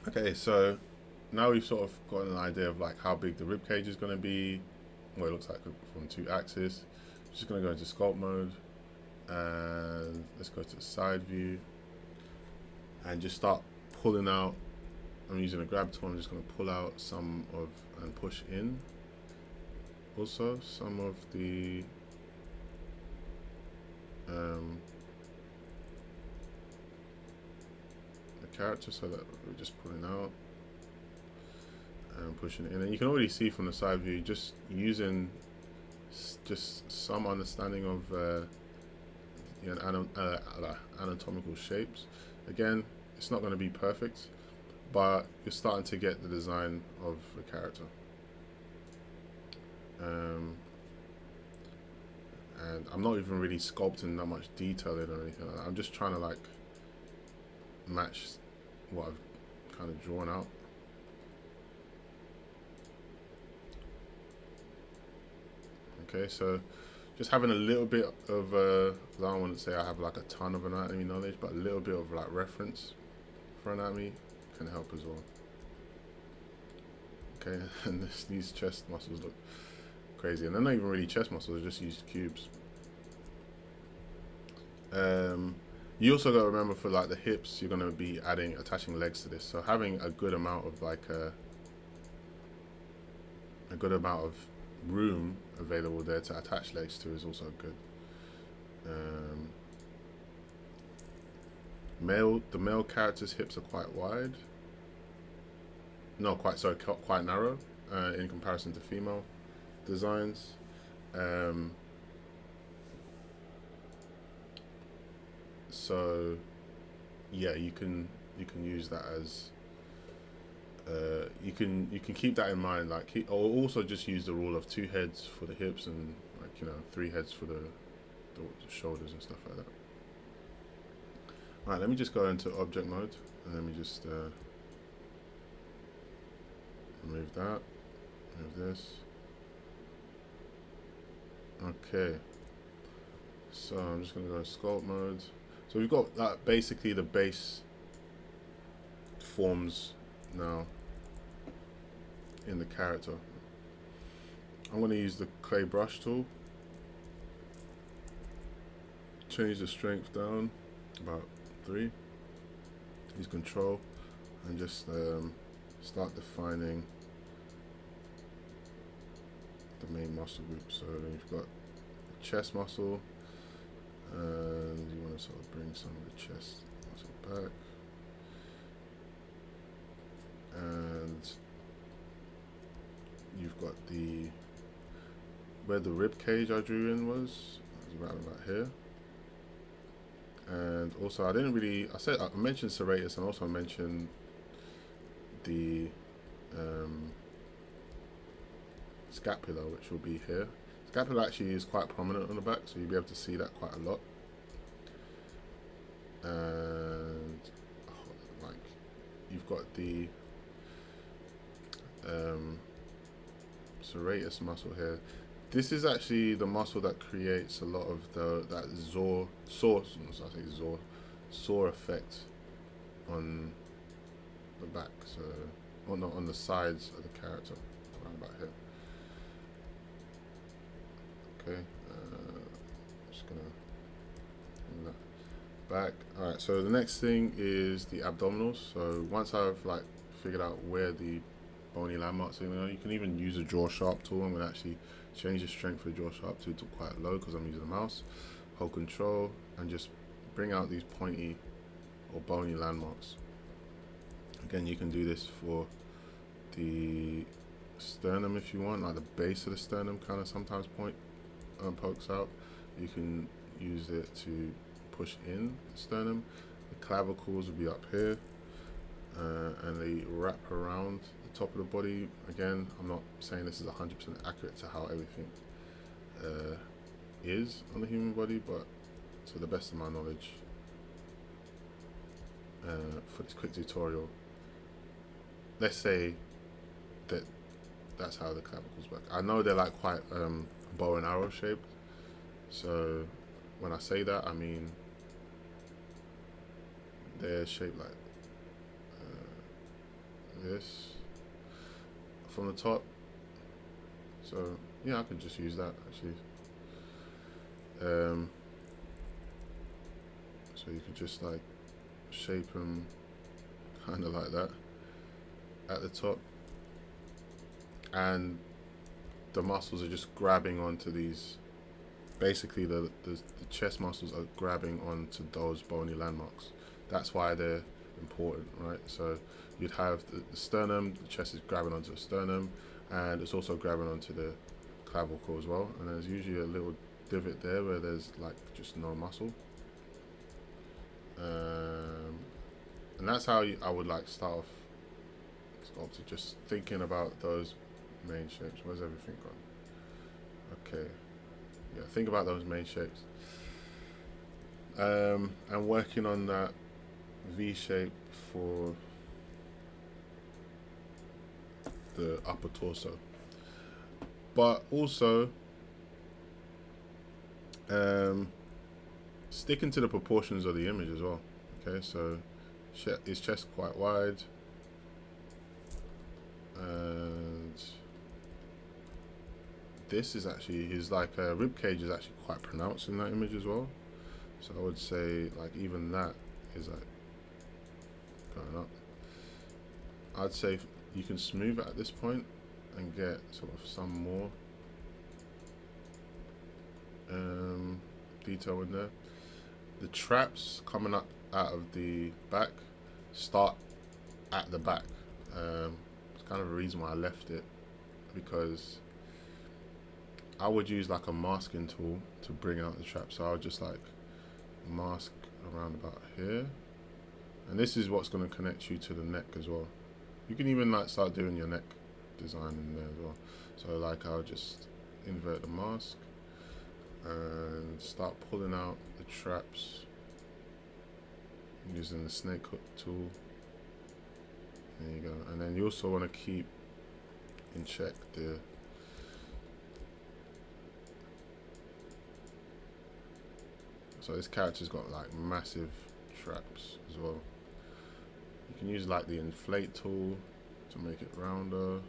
Okay, so now we've sort of got an idea of like how big the rib cage is going to be, what it looks like from two axes. Just going to go into sculpt mode and let's go to side view and just start pulling out. I'm using a grab tool. I'm just going to pull out some of and push in also some of um, the character so that we're just pulling out and pushing it in. And you can already see from the side view just using just some understanding of you know, anatomical shapes. Again, it's not going to be perfect, but you're starting to get the design of the character. Um, and I'm not even really sculpting that much detail in or anything like that. I'm just trying to like match what I've kind of drawn out. Okay, so just having a little bit of I don't want to say I have like a ton of anatomy knowledge, but a little bit of like reference for anatomy can help as well. Okay, and these chest muscles look crazy, and they're not even really chest muscles; they're just used cubes. Um, you also got to remember for like the hips, you're gonna be attaching legs to this, so having a good amount of like a good amount of room available there to attach legs to is also good. Um, the male character's hips are quite wide. No, quite sorry, quite narrow in comparison to female designs. Um, so yeah, you can use that as you can keep that in mind. Like, or also just use the rule of two heads for the hips and like three heads for the shoulders and stuff like that. All right, let me just go into object mode and let me just remove that, remove this. Okay, so I'm just gonna go to sculpt mode. So we've got that basically the base forms now in the character. I'm gonna use the clay brush tool, change the strength down about 3, use control, and just start defining the main muscle group. So you've got the chest muscle, and you want to sort of bring some of the chest muscle back, and you've got where the rib cage I drew in was around about here. And also, I mentioned serratus and also mentioned the um, scapula, which will be here. Scapula actually is quite prominent on the back, so you'll be able to see that quite a lot. And like you've got the um, serratus muscle here. This is actually the muscle that creates a lot of that saw effect on the back. So on the sides of the character, around about here. Okay, just gonna bring that back. All right. So the next thing is the abdominals. So once I've like figured out where the bony landmarks are, you can even use a draw sharp tool. I'm gonna actually change the strength for the draw sharp tool to quite low because I'm using the mouse. Hold control and just bring out these pointy or bony landmarks. Again, you can do this for the sternum if you want, like the base of the sternum kind of sometimes pokes out. You can use it to push in the sternum. The clavicles will be up here, and they wrap around the top of the body. Again, I'm not saying this is 100% accurate to how everything is on the human body, but to the best of my knowledge, for this quick tutorial, let's say that that's how the clavicles work. I know they're like quite bow and arrow shaped, so when I say that, I mean they're shaped like this from the top. So yeah, I could just use that actually. So you could just like shape them kind of like that at the top, and the muscles are just grabbing onto these. Basically, the chest muscles are grabbing onto those bony landmarks. That's why they're important, right? So you'd have the sternum, the chest is grabbing onto the sternum, and it's also grabbing onto the clavicle as well. And there's usually a little divot there where there's like just no muscle. And that's how I would like start off sculpting, just thinking about those main shapes. Where's everything gone? Okay, yeah, think about those main shapes, and working on that V shape for the upper torso, but also sticking to the proportions of the image as well. Okay, so his chest quite wide, and this is actually his like rib cage is actually quite pronounced in that image as well. So I would say like even that is like going up. I'd say you can smooth it at this point and get sort of some more detail in there. The traps coming up out of the back start at the back. It's kind of a reason why I left it, because I would use like a masking tool to bring out the trap. So I would just like mask around about here, and this is what's going to connect you to the neck as well. You can even like start doing your neck design in there as well. So like I'll just invert the mask and start pulling out the traps using the snake hook tool. There you go. And then you also want to keep in check the so this character's got like massive traps as well. You can use like the inflate tool to make it rounder,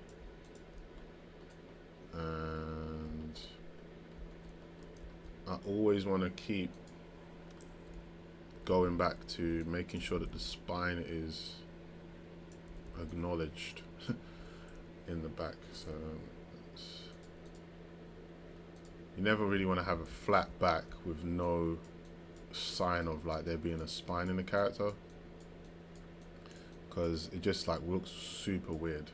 and I always want to keep going back to making sure that the spine is acknowledged in the back. So you never really want to have a flat back with no sign of like there being a spine in the character, because it just like looks super weird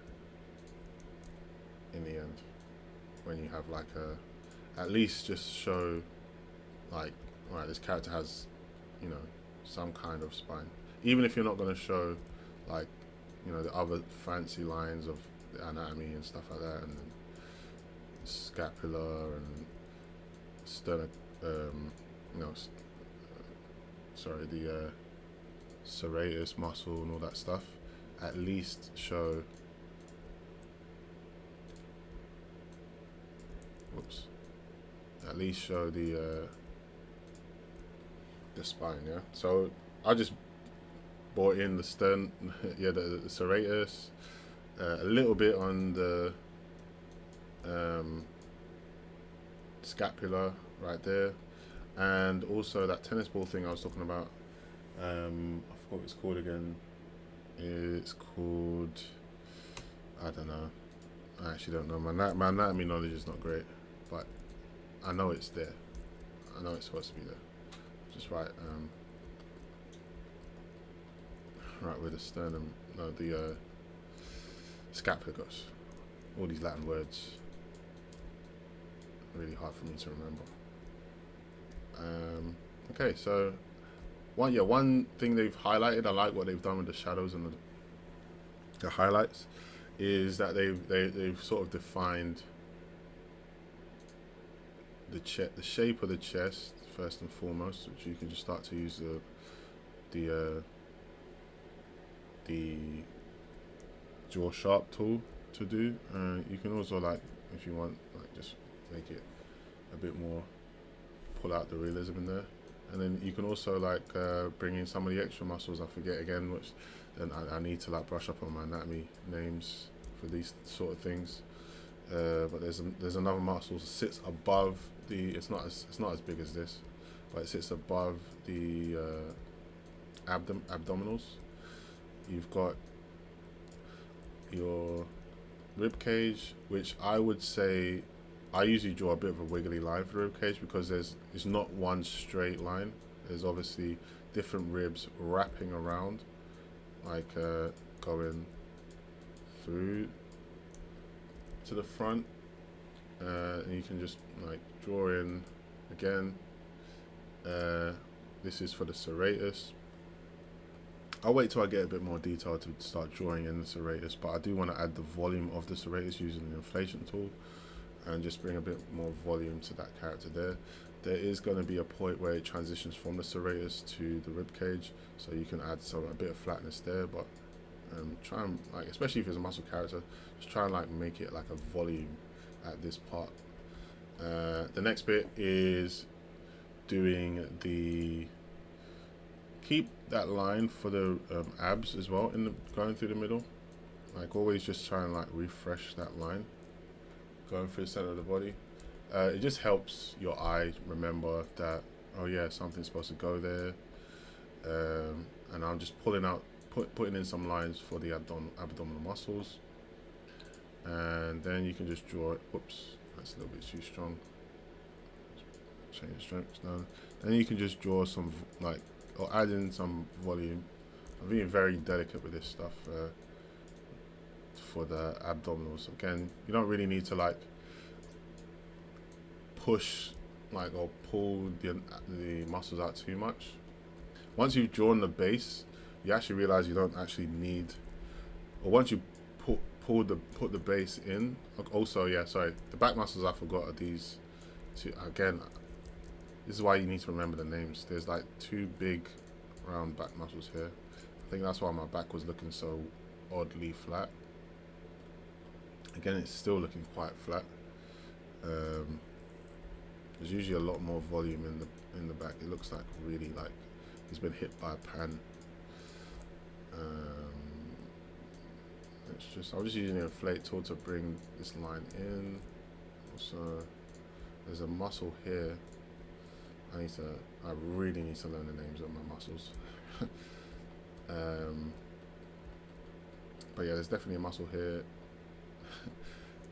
in the end when you have like a, at least just show like, alright, this character has, you know, some kind of spine, even if you're not going to show like, you know, the other fancy lines of the anatomy and stuff like that, and then scapula and sternum, sorry, the serratus muscle and all that stuff. At least show, at least show the spine, yeah. So I just brought in the stern, yeah, the serratus, a little bit on the scapula right there, and also that tennis ball thing I was talking about. I forgot what it's called again. It's called, I don't know. I actually don't know. My anatomy knowledge is not great, but I know it's there. I know it's supposed to be there. Just right where the sternum, no, the scapula goes. All these Latin words are really hard for me to remember. Okay, so one thing they've highlighted, I like what they've done with the shadows and the highlights, is that they've sort of defined the shape of the chest first and foremost, which you can just start to use the draw sharp tool to do. You can also, like, if you want, like, just make it a bit more, pull out the realism in there. And then you can also like bring in some of the extra muscles. I forget again which then I need to like brush up on my anatomy names for these sort of things. But there's another muscle that sits above the. It's not as big as this, but it sits above the abdominals. You've got your rib cage, which I would say I usually draw a bit of a wiggly line for rib cage because it's not one straight line. There's obviously different ribs wrapping around, like going through to the front, and you can just like draw in again. This is for the serratus. I'll wait till I get a bit more detail to start drawing in the serratus, but I do want to add the volume of the serratus using the inflation tool and just bring a bit more volume to that character there. There is going to be a point where it transitions from the serratus to the rib cage, so you can add a bit of flatness there, but try and, like, especially if it's a muscle character, just try and like make it like a volume at this part. The next bit is doing the keep that line for the abs as well in the going through the middle. Like always, just try and like refresh that line going through the center of the body. It just helps your eye remember that, oh yeah, something's supposed to go there. And I'm just putting in some lines for the abdominal muscles, and then you can just draw it. Whoops, that's a little bit too strong. Change the strength now. Then you can just draw some like, or add in some volume. I'm being very delicate with this stuff for the abdominals. Again, you don't really need to like push like or pull the muscles out too much. Once you've drawn the base, you actually realize you don't actually need, or once you put the base in. Also, yeah, sorry, the back muscles I forgot are these two. Again, this is why you need to remember the names. There's like two big round back muscles here. I think that's why my back was looking so oddly flat. Again, it's still looking quite flat. There's usually a lot more volume in the back. It looks like really like he's been hit by a pan. I'm just using the inflate tool to bring this line in. Also, there's a muscle here. I really need to learn the names of my muscles. But yeah, there's definitely a muscle here.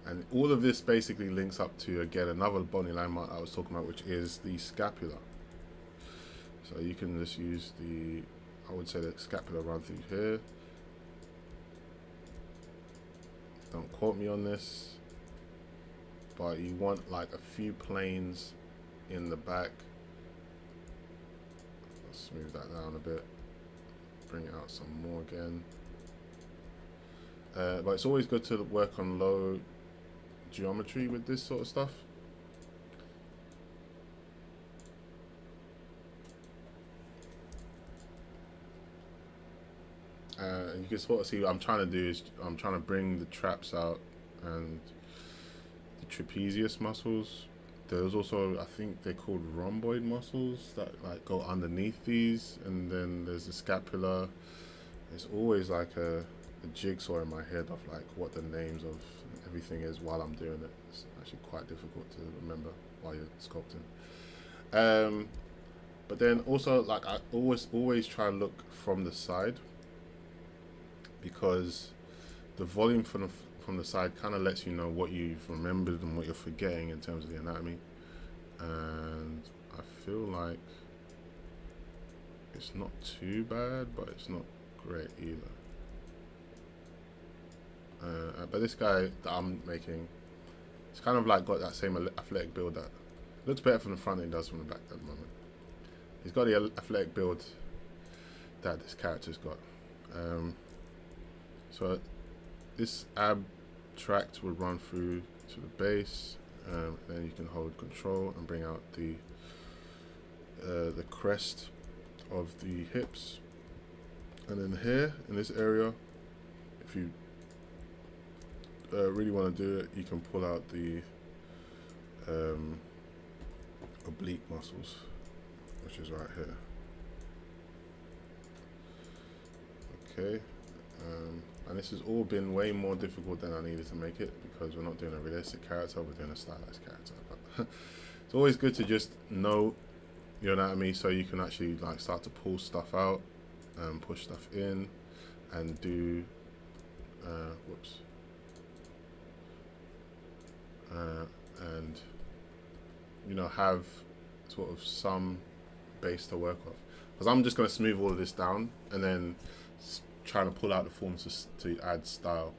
And all of this basically links up to, again, another bony landmark I was talking about, which is the scapula. So you can just use I would say the scapula run through here. Don't quote me on this, but you want like a few planes in the back. Let's smooth that down a bit, bring it out some more again. But it's always good to work on low geometry with this sort of stuff. You can sort of see what I'm trying to do is I'm trying to bring the traps out and the trapezius muscles. There's also, I think they're called rhomboid muscles that like go underneath these, and then there's the scapula. It's always like a jigsaw in my head of like what the names of everything is while I'm doing it. It's actually quite difficult to remember while you're sculpting. But then also, like, I always try to look from the side, because the volume from the side kind of lets you know what you've remembered and what you're forgetting in terms of the anatomy. And I feel like it's not too bad, but it's not great either. But this guy that I'm making, it's kind of like got that same athletic build that looks better from the front than it does from the back at the moment. He's got the athletic build that this character's got. So this ab tract would run through to the base, then you can hold control and bring out the crest of the hips, and then here in this area, if you really want to do it, you can pull out the oblique muscles, which is right here. Okay, and this has all been way more difficult than I needed to make it, because we're not doing a realistic character, we're doing a stylized character. But it's always good to just know your anatomy, so you can actually like start to pull stuff out and push stuff in and do and you know, have sort of some base to work off, because I'm just going to smooth all of this down and then trying to pull out the forms to add style,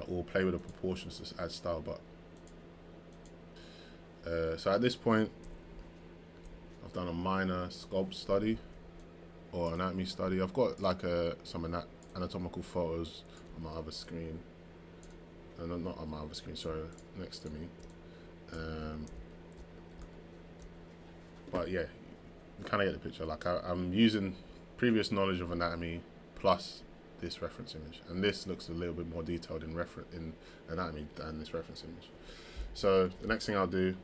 or play with the proportions to add style. But so at this point I've done a minor sculpt study or anatomy study. I've got like some anatomical photos on my other screen, not on my other screen, sorry, next to me. But yeah, you kind of get the picture. Like I'm using previous knowledge of anatomy plus this reference image, and this looks a little bit more detailed in anatomy than this reference image. So the next thing I'll do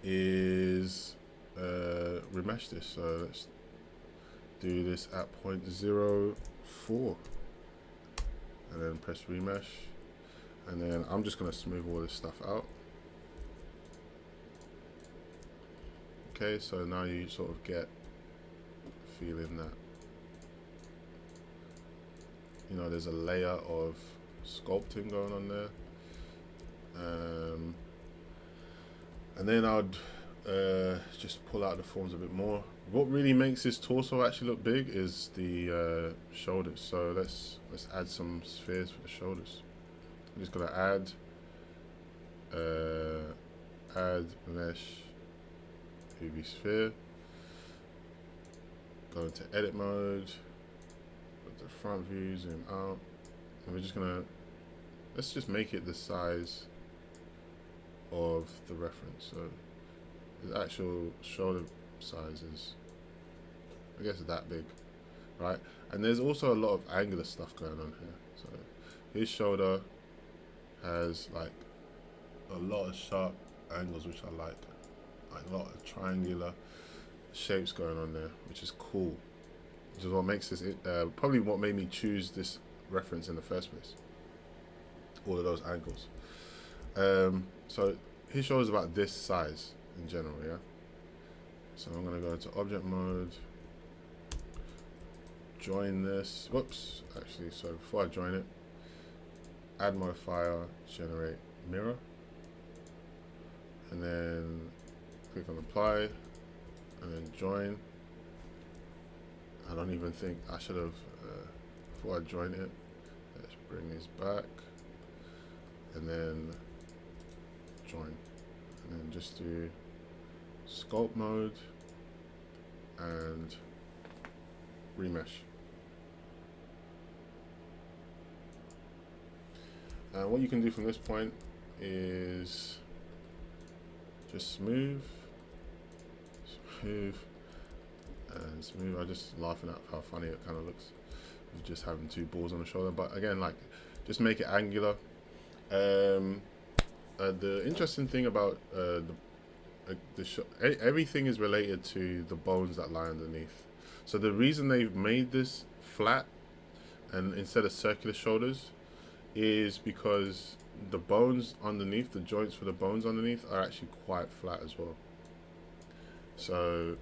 is remesh this. So let's do this at 0.04 and then press remesh, and then I'm just going to smooth all this stuff out. Okay, so now you sort of get the feeling that, you know, there's a layer of sculpting going on there. And then I'd just pull out the forms a bit more. What really makes this torso actually look big is the shoulders. So let's add some spheres for the shoulders. I'm just gonna add mesh UV sphere. Go into edit mode. Go to front view, zoom out, and we're just gonna let's just make it the size of the reference. So the actual shoulder size is, I guess, that big, right? And there's also a lot of angular stuff going on here. So his shoulder has like a lot of sharp angles, which I like a lot of triangular shapes going on there, which is cool. Which is what makes this probably what made me choose this reference in the first place. All of those angles. So his shoulder is about this size in general, yeah. So I'm gonna go into object mode, join this. Whoops, actually, so before I join it, add modifier, generate mirror, and then click on apply, and then join. I don't even think I should have, before I join it, let's bring these back, and then join, and then just do sculpt mode and remesh. And what you can do from this point is just smooth, and smooth. I'm just laughing at how funny it kind of looks with just having two balls on the shoulder. But again, like, just make it angular. The interesting thing about everything is related to the bones that lie underneath. So the reason they've made this flat and instead of circular shoulders is because the bones underneath, the joints for the bones underneath, are actually quite flat as well. So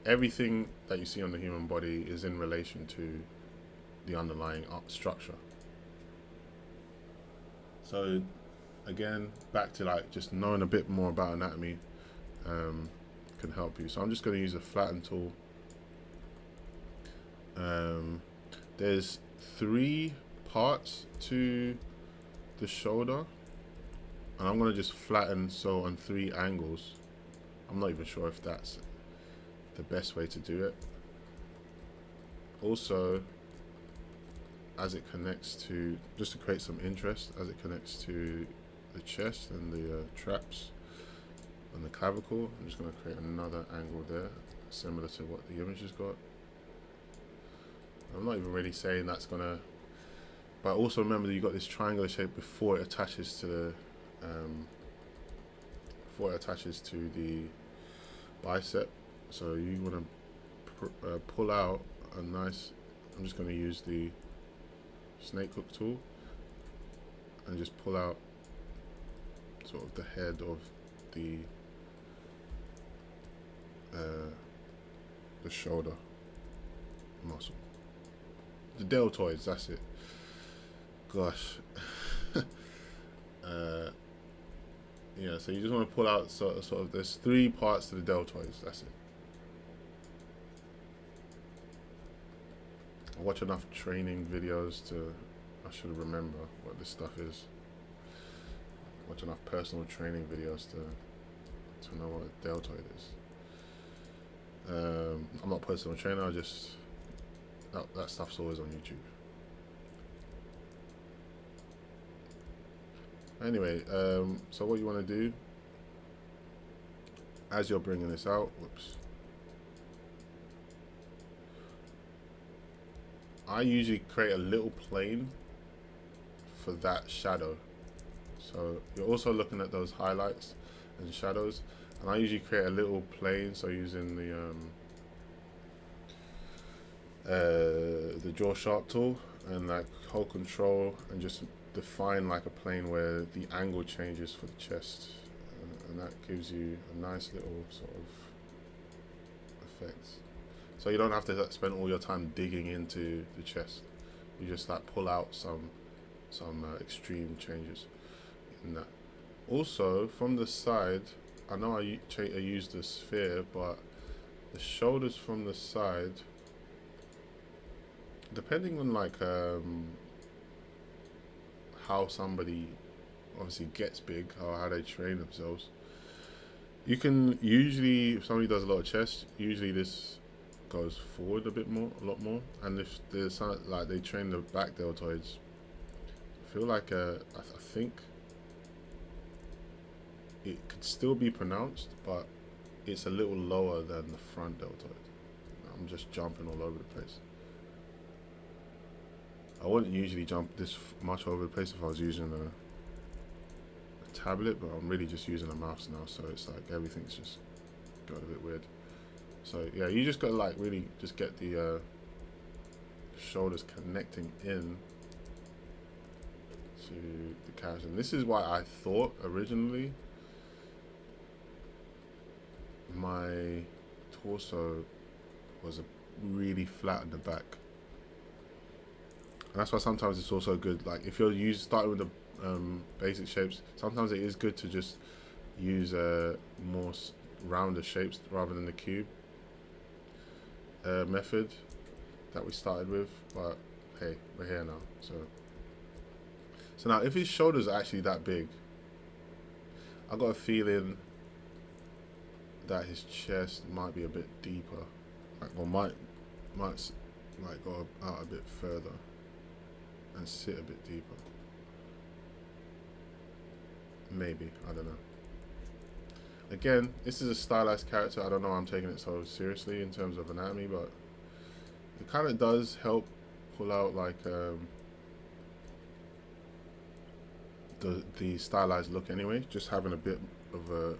everything that you see on the human body is in relation to the underlying structure. So again, back to like just knowing a bit more about anatomy can help you. So I'm just going to use a flatten tool. There's 3 parts to the shoulder, and I'm going to just flatten so on 3 angles. I'm not even sure if that's the best way to do it. Also, as it connects to, just to create some interest, as it connects to the chest and the traps and the clavicle, I'm just going to create another angle there, similar to what the image has got. I'm not even really saying that's going to, but also remember that you've got this triangular shape before it attaches to the bicep. So you want to pull out a nice, I'm just going to use the snake hook tool and just pull out sort of the head of the shoulder muscle, the deltoids, that's it. Gosh. Yeah, so you just want to pull out sort of there's 3 parts to the deltoids, that's it. I watch enough training videos I should remember what this stuff is. Watch enough personal training videos to know what a deltoid is. I'm not a personal trainer, I just, that stuff's always on YouTube. Anyway, so what you want to do as you're bringing this out, whoops, I usually create a little plane for that shadow. So you're also looking at those highlights and shadows, and I usually create a little plane, so using the draw sharp tool and like hold control and just define like a plane where the angle changes for the chest, and that gives you a nice little sort of effect. So you don't have to spend all your time digging into the chest. You just like pull out some extreme changes in that. Also from the side, I know I used the sphere, but the shoulders from the side, depending on like how somebody obviously gets big or how they train themselves, you can usually, if somebody does a lot of chest, usually this goes forward a lot more, and if there's some, like they train the back deltoids, I feel like I think it could still be pronounced, but it's a little lower than the front deltoid. I'm just jumping all over the place. I wouldn't usually jump this much over the place if I was using a tablet, but I'm really just using a mouse now, so it's like everything's just got a bit weird. So yeah, you just gotta like really just get the shoulders connecting in to the carriage. And this is why I thought originally my torso was really flat in the back. And that's why sometimes it's also good, like if you're starting with the basic shapes, sometimes it is good to just use more rounder shapes rather than the cube method that we started with. But hey, we're here now. So now if his shoulders are actually that big, I got a feeling that his chest might be a bit deeper, like, or might like go out a bit further and sit a bit deeper. Maybe, I don't know. Again, this is a stylized character. I don't know why I'm taking it so seriously in terms of anatomy, but it kind of does help pull out like the stylized look anyway. Just having a bit of a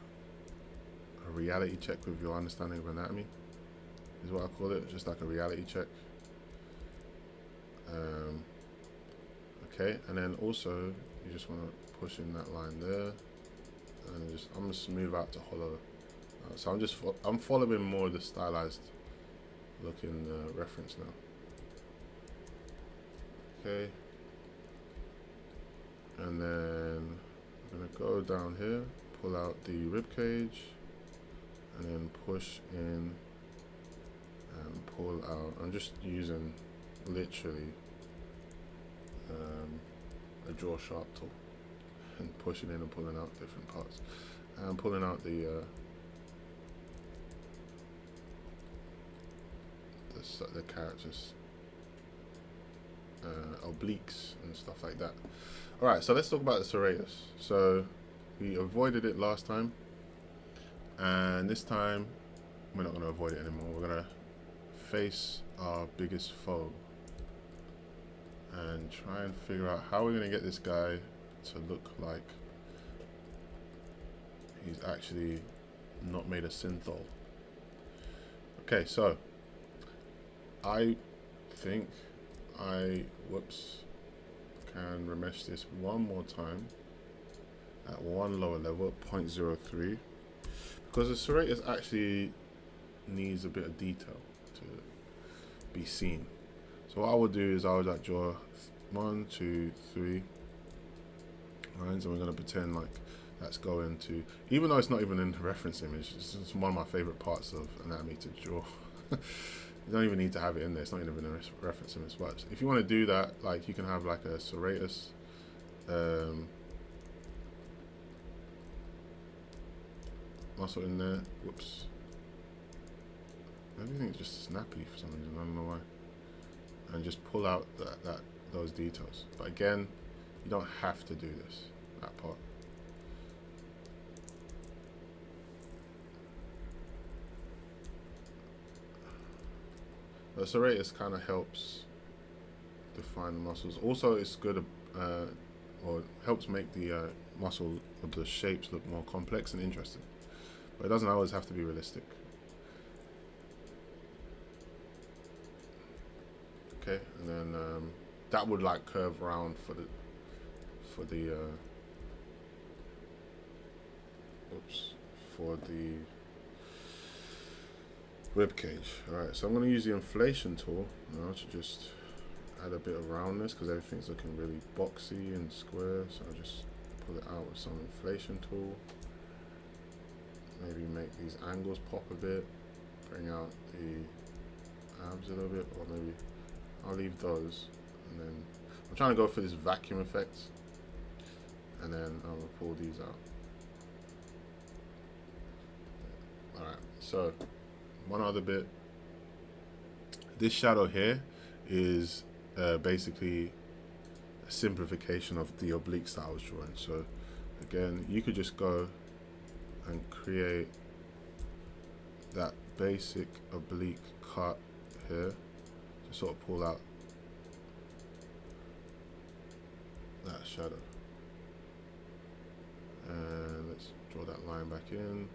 reality check with your understanding of anatomy is what I call it. Just like a reality check. Okay, and then also you just want to push in that line there, and I'm gonna smooth out to hollow. So I'm following more of the stylized looking reference now. Okay, and then I'm gonna go down here, pull out the rib cage, and then push in and pull out. I'm just using literally a draw sharp tool and pushing in and pulling out different parts, and pulling out the characters obliques and stuff like that. Alright, so let's talk about the serratus. So we avoided it last time, and this time we're not going to avoid it anymore. We're going to face our biggest foe and try and figure out how we're going to get this guy to look like he's actually not made of synthol. Okay, so I think whoops, can remesh this one more time at one lower level, 0.03, because the serratus actually needs a bit of detail to be seen. So what I would do is I would like draw 1, 2, 3 lines, and we're going to pretend like that's going to, even though it's not even in the reference image, it's one of my favorite parts of anatomy to draw. You don't even need to have it in there, it's not even in a reference image. But if you want to do that, like you can have like a serratus muscle in there. Whoops, everything's just snappy for some reason, I don't know why. And just pull out those details. But again, you don't have to do this, that part. The serratus kind of helps define the muscles. Also, it's good, or helps make the muscle of the shapes look more complex and interesting. But it doesn't always have to be realistic. Okay, and then that would like curve around for the rib cage. Alright, so I'm going to use the inflation tool now to just add a bit of roundness, because everything's looking really boxy and square. So I'll just pull it out with some inflation tool. Maybe make these angles pop a bit, bring out the abs a little bit, or maybe I'll leave those, and then I'm trying to go for this vacuum effect, and then I'll pull these out. Alright, so one other bit. This shadow here is basically a simplification of the obliques that I was drawing. So again, you could just go and create that basic oblique cut here to sort of pull out that shadow. And let's draw that line back in.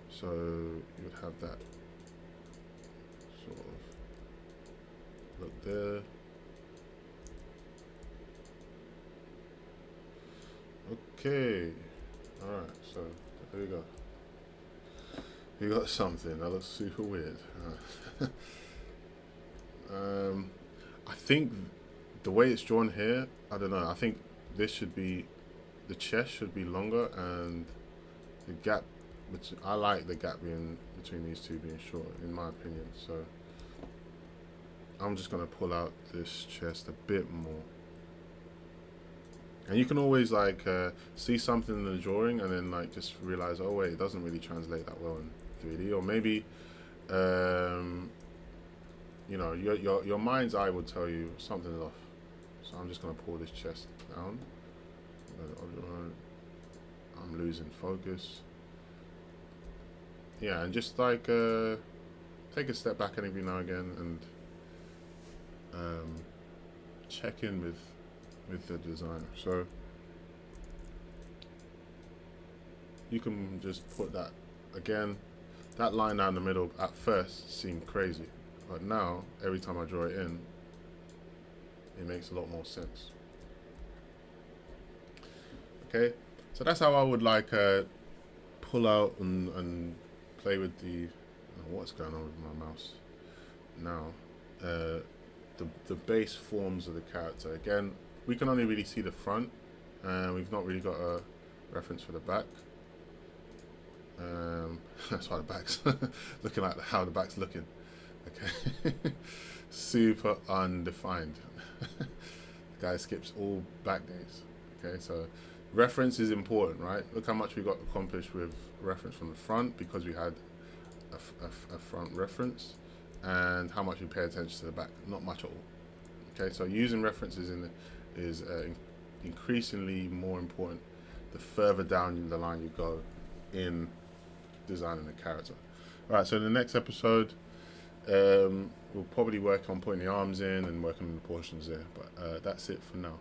So you would have that sort of look there. Okay, alright, so there we go. You got something that looks super weird. I think the way it's drawn here, I don't know, I think this should be, the chest should be longer, and the gap, I like the gap being between these two being short, in my opinion. So I'm just going to pull out this chest a bit more. And you can always like see something in the drawing and then like just realize, oh wait, it doesn't really translate that well in 3D, or maybe you know, your mind's eye would tell you something's off. So I'm just going to pull this chest down. I'm losing focus. Yeah, and just like take a step back every now and again and check in with the designer. So you can just put that again. That line down the middle at first seemed crazy, but now every time I draw it in, it makes a lot more sense. Okay, so that's how I would like pull out and play with the what's going on with my mouse now. The base forms of the character. Again, we can only really see the front, and we've not really got a reference for the back. That's why the back's looking like how the back's looking. Okay, super undefined. The guy skips all back days. Okay, so reference is important, right? Look how much we got accomplished with reference from the front, because we had a front reference, and how much we pay attention to the back. Not much at all. Okay, so using references is increasingly more important the further down the line you go in designing a character. Alright, so in the next episode, we'll probably work on putting the arms in and working on the portions there, but that's it for now.